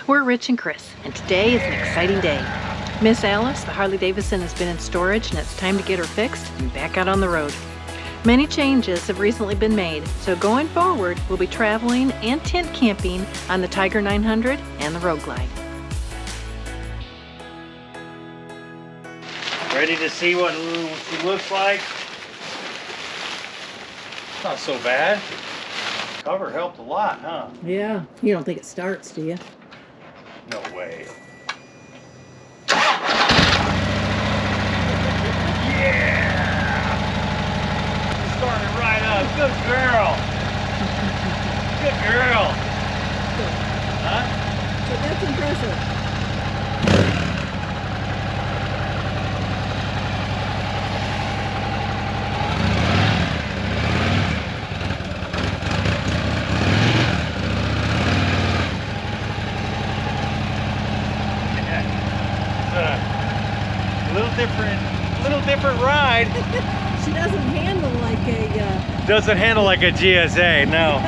We're Rich and Chris, and today is an exciting day. Miss Alice, the Harley Davidson, has been in storage and it's time to get her fixed and back out on the road. Many changes have recently been made, so going forward, we'll be traveling and tent camping on the Tiger 900 and the Roadglide. Ready to see what she looks like? Not so bad. Cover helped a lot, huh? Yeah, you don't think it starts, do you? No way. Yeah! Started right up. Good girl. Good girl. Huh? So that's impressive. Little different ride. She doesn't handle like a... Doesn't handle like a GSA, no.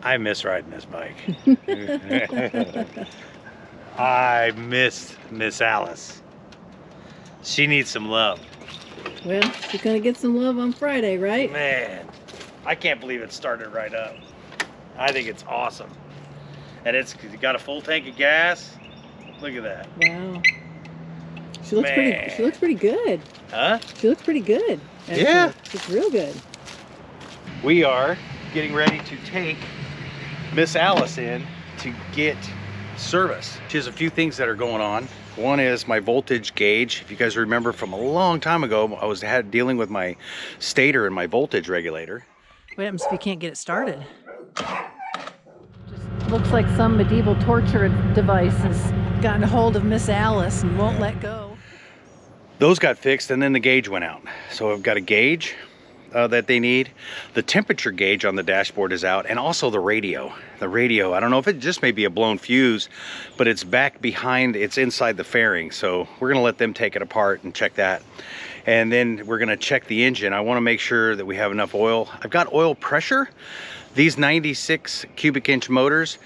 I miss riding this bike. I missed Miss Alice. She needs some love. Well, she's gonna get some love on Friday, right? Man, I can't believe it started right up. I think it's awesome. And it's got a full tank of gas. Look at that. Wow. She looks pretty good. Huh? She looks pretty good. Actually. Yeah. She's real good. We are getting ready to take Miss Alice in to get service. She has a few things that are going on. One is my voltage gauge. If you guys remember from a long time ago, I was dealing with my stator and my voltage regulator. What happens if you can't get it started? Just looks like some medieval torture device has gotten a hold of Miss Alice and won't let go. Those got fixed and then the gauge went out. So I've got a gauge that they need. The temperature gauge on the dashboard is out, and also the radio. The radio, I don't know if it just may be a blown fuse, but it's back behind, it's inside the fairing. So we're gonna let them take it apart and check that. And then we're gonna check the engine. I wanna make sure that we have enough oil. I've got oil pressure. These 96 cubic inch motors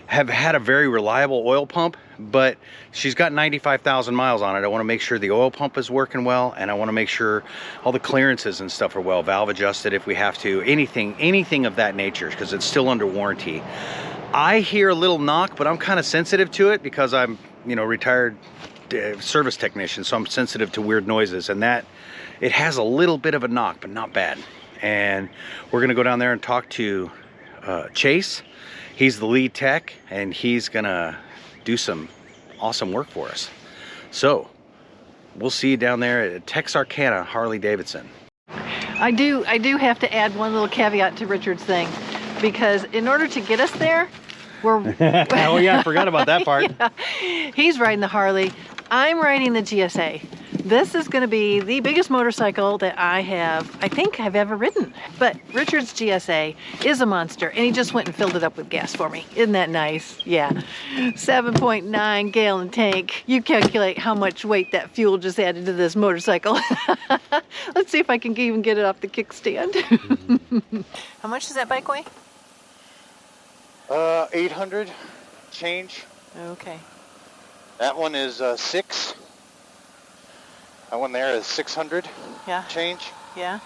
have had a very reliable oil pump, but she's got 95,000 miles on it. I want to make sure the oil pump is working well, and I want to make sure all the clearances and stuff are well, valve adjusted if we have to, anything of that nature, because it's still under warranty. I hear a little knock, but I'm kind of sensitive to it because I'm, you know, retired service technician, so I'm sensitive to weird noises, and that it has a little bit of a knock, but not bad. And we're gonna go down there and talk to Chase. He's the lead tech, and he's gonna do some awesome work for us. So we'll see you down there at Texarkana Harley Davidson. I do have to add one little caveat to Richard's thing, because in order to get us there, we're oh yeah, I forgot about that part. Yeah. He's riding the Harley, I'm riding the GSA. This is going to be the biggest motorcycle that I think I've ever ridden. But Richard's GSA is a monster, and he just went and filled it up with gas for me. Isn't that nice? Yeah. 7.9 gallon tank. You calculate how much weight that fuel just added to this motorcycle. Let's see if I can even get it off the kickstand. How much does that bike weigh? 800 change. Okay. That one is 6. That one there is 600 change. Yeah.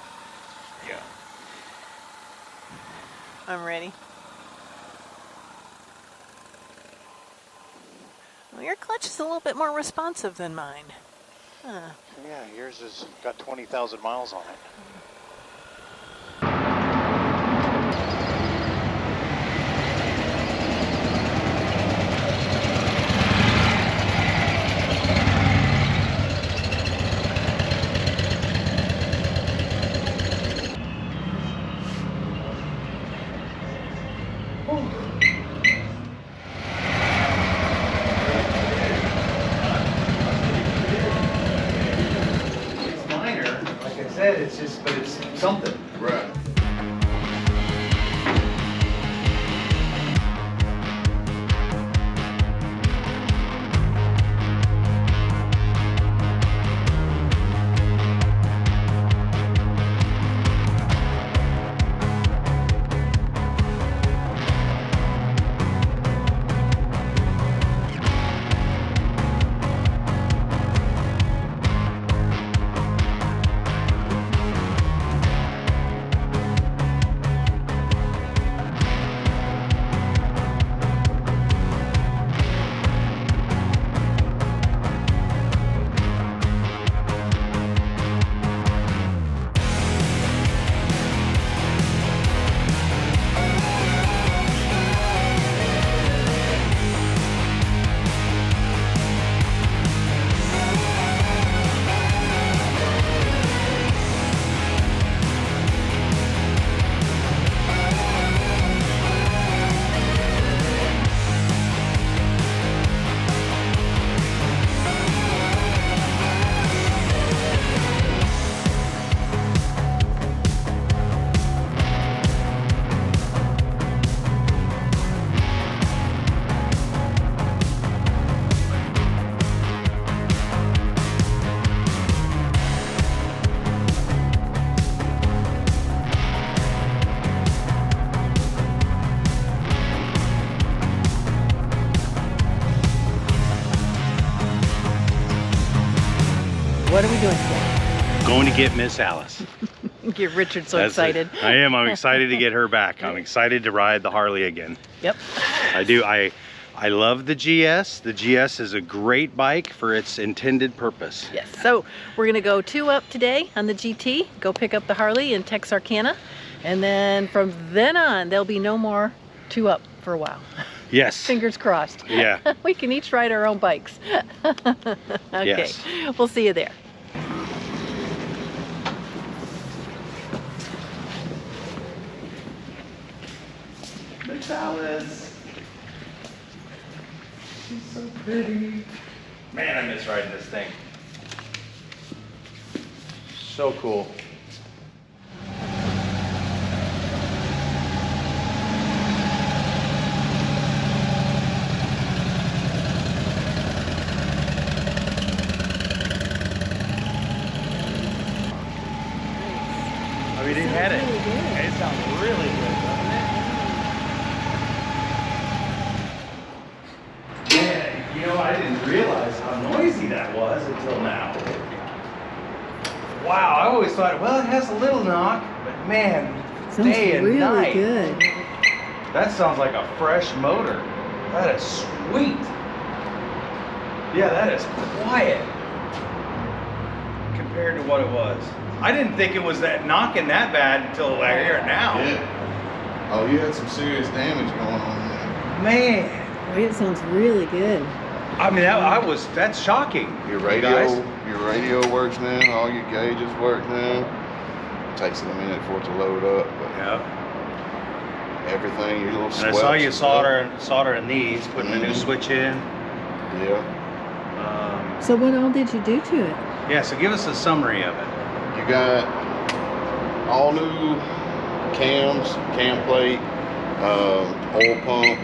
Yeah. I'm ready. Well, your clutch is a little bit more responsive than mine. Huh. Yeah, yours has got 20,000 miles on it. It's minor, like I said, it's just, but it's something. Right. are we doing today? Going to get Miss Alice. Get Richard so That's it. excited. I am. I'm excited to get her back. I'm excited to ride the Harley again. Yep. I do. I love the GS. The GS is a great bike for its intended purpose. Yes. So we're gonna go 2 up today on the GT. Go pick up the Harley in Texarkana, and then from then on there'll be no more 2 up for a while. Yes. Fingers crossed. Yeah. We can each ride our own bikes. Okay. Yes. We'll see you there. Miss Alice. She's so pretty. Man, I miss riding this thing. So cool. Oh, we didn't had it. Really good. It sounds really good, doesn't it? Man, you know, I didn't realize how noisy that was until now. Wow, I always thought, well, it has a little knock, but man, Sounds day and really night. good. That sounds like a fresh motor. That is sweet. Yeah, that is quiet compared to what it was. I didn't think it was that knocking that bad until I hear it now. Yeah. Oh, you had some serious damage going on there. Man, Boy, it sounds really good. I mean, that's shocking. Your guys. radio works now. All your gauges work now. It takes it a minute for it to load up, but Yeah. everything, your little And I swept saw you stuff. soldering these, putting a new Mhm. switch in. Yeah. So what all did you do to it? Yeah, so give us a summary of it. You got all new cams, cam plate, oil pump.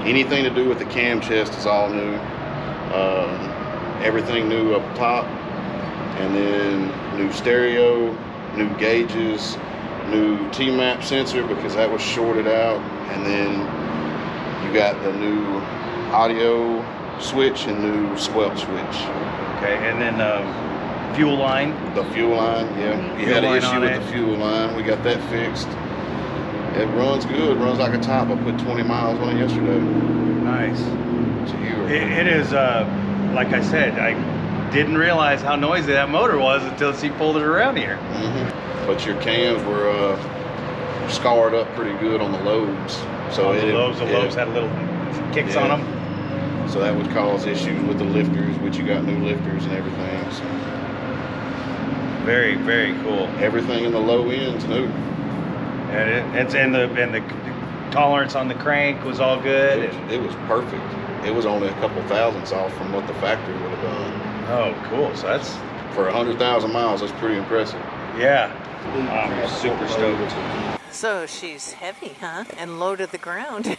Anything to do with the cam chest is all new. Everything new up top, and then new stereo, new gauges, new T-map sensor because that was shorted out, and then you got the new audio switch and new squelch switch. Okay, and then fuel line. The fuel line, yeah. You Fuel had an line issue on with it. the fuel line. We got that fixed. It runs good, runs like a top. I put 20 miles on it yesterday. Nice. It's a hero. It is, like I said, I didn't realize how noisy that motor was until she pulled it around here. But your cams were scarred up pretty good on the lobes. So the lobes had little kicks on them. So that would cause issues with the lifters, which you got new lifters and everything. So Very, very cool. everything in the low end's new. And the tolerance on the crank was all good. It was perfect. It was only a couple thousandths off from what the factory would have done. Oh, cool. So that's, For 100,000 miles, that's pretty impressive. yeah. I'm super stoked. So she's heavy, huh? And low to the ground.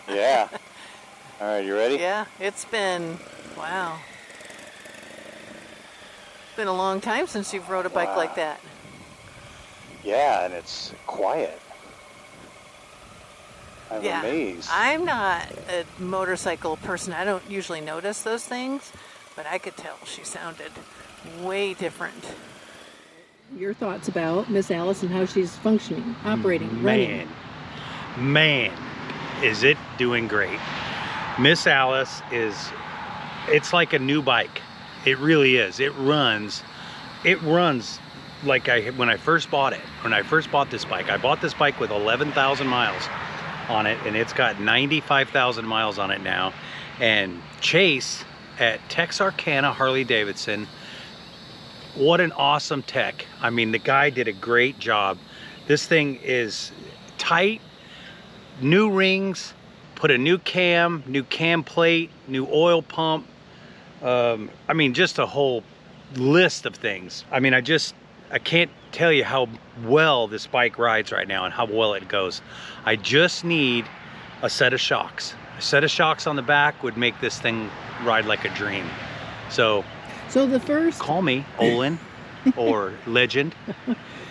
Yeah. All right, you ready? Yeah, it's been, wow. It's been a long time since you've rode a bike like that. Yeah, and it's quiet. I'm amazed. I'm not a motorcycle person. I don't usually notice those things, but I could tell she sounded way different. Your thoughts about Miss Alice and how she's functioning, operating, running? Man, is it doing great. Miss Alice it's like a new bike. It really is. It runs like when I first bought it. When I first bought this bike, I bought this bike with 11,000 miles on it, and it's got 95,000 miles on it now. And Chase at Texarkana Harley Davidson, what an awesome tech. I mean, the guy did a great job. This thing is tight, new rings, put a new cam plate, new oil pump. I mean, just a whole list of things. I mean, I can't tell you how well this bike rides right now and how well it goes. I just need a set of shocks. A set of shocks on the back would make this thing ride like a dream. So the first, call me Olin or Legend.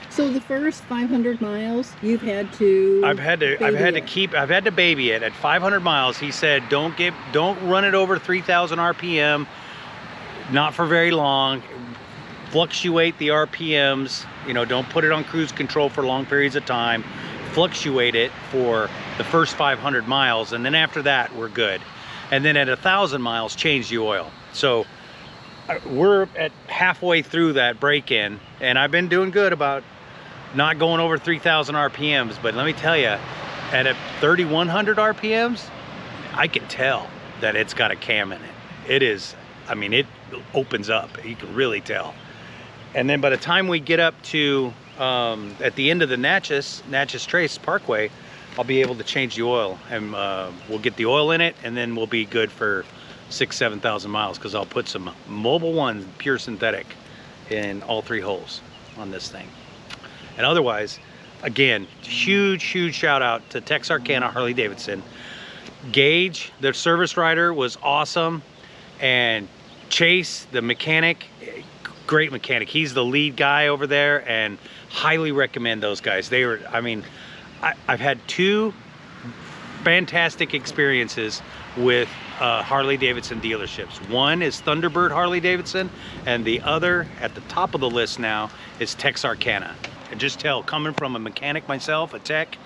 So the first 500 miles you've had to I've had to baby it at 500 miles. He said don't run it over 3,000 RPM, not for very long. fluctuate the RPMs, you know, don't put it on cruise control for long periods of time, fluctuate it for the first 500 miles, and then after that, we're good. And then at 1,000 miles, change the oil. So we're at halfway through that break-in, and I've been doing good about not going over 3,000 RPMs, but let me tell you, at a 3,100 RPMs, I can tell that it's got a cam in it. It is, I mean, it opens up, you can really tell. And then by the time we get up to, at the end of the Natchez Trace Parkway, I'll be able to change the oil, and we'll get the oil in it, and then we'll be good for 6,000-7,000 miles, because I'll put some Mobil 1 pure synthetic in all 3 holes on this thing. And otherwise, again, huge shout out to Texarkana Harley Davidson. Gage, their service rider, was awesome, and Chase, the mechanic, great mechanic. He's the lead guy over there, and highly recommend those guys. They were, I mean, I've had 2 fantastic experiences with Harley Davidson dealerships. One is Thunderbird Harley Davidson, and the other at the top of the list now is Texarkana. And just tell, coming from a mechanic myself, a tech,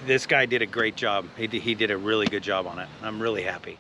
this guy did a great job. He did a really good job on it. I'm really happy.